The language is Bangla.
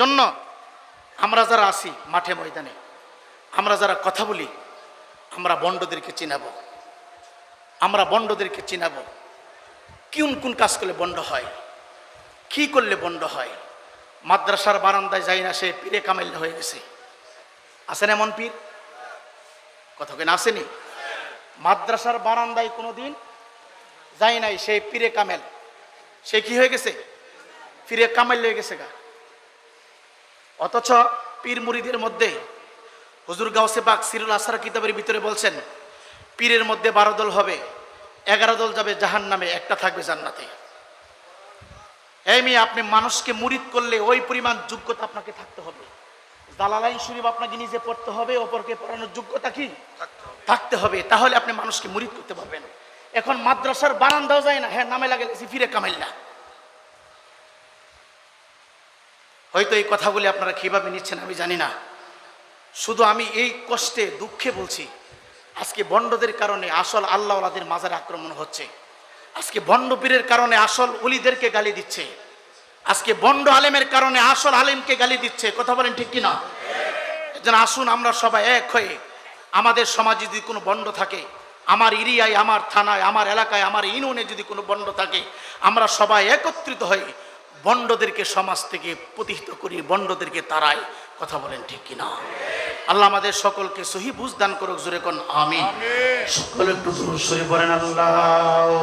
জন্য আমরা যারা আছি মাঠে ময়দানে, আমরা যারা কথা বলি, আমরা বন্ডদেরকে চিনাবো, আমরা বন্ডদেরকে চিনাবো। কোন কোন কাজ করলে বন্ড হয়, কি করলে বন্ড হয়। মাদ্রাসার বারান্দায় যাই না সে পীরে কামেল হয়ে গেছে। আছেন এমন পীর? কথা কেন আসেনি? মাদ্রাসার বারান্দায় কোনোদিন যাই নাই, সেই পীরে কামেল, সে কি হয়ে গেছে? পীরে কামেল হয়ে গেছে গা। অথচ পীর মুরিদের মধ্যে হুজুর গাউসে পাক সিরুল আসরার কিতাবের ভিতরে বলছেন, পীরের মধ্যে 12 দল হবে, 11 দল যাবে জাহান্নামে, একটা থাকবে জান্নাতে। এই মেয়ে, আপনি মানুষকে মুরিদ করলে ওই পরিমাণ যোগ্যতা আপনাকে থাকতে হবে। জালালাইন শরীফ আপনাকে নিজে পড়তে হবে, অপরকে পড়ানোর যোগ্যতা কি থাকতে হবে, তাহলে আপনি মানুষকে মুরিদ করতে পারবেন। এখন মাদ্রাসার বারান্দাও যায় না, হ্যাঁ নামে লাগে ফিরে কামাইল্লা। হয়তো এই কথাগুলি আপনারা কিভাবে নিচ্ছেন আমি জানি না। শুধু আমি এই কষ্টে দুঃখে বলছি, আজকে বন্ডদের কারণে আসল আল্লাহওয়ালাদের মাজারে আক্রমণ হচ্ছে। আজকে বন্ড পীরের কারণে আসল ওলিদেরকে গালি দিচ্ছে। আজকে বন্ড আলেমের কারণে আসল আলেমকে গালি দিচ্ছে। কথা বলেন ঠিক কিনা? যেন আসুন আমরা সবাই এক হয়ে, আমাদের সমাজে যদি কোনো বন্ড থাকে, আমার এরিয়ায়, আমার থানায়, আমার এলাকায়, আমার ইউনিয়নে যদি কোনো বন্ড থাকে, আমরা সবাই একত্রিত হয়ে বন্ডদেরকে সমাজ থেকে প্রতিহিত করি, বন্ডদেরকে তাড়াই। কথা বলেন ঠিক কিনা? আল্লাহ আমাদের সকলকে সহি বুঝ দান করুক। জোরে কোন আমিন। সকলে একটু সহি বলেন আল্লাহ।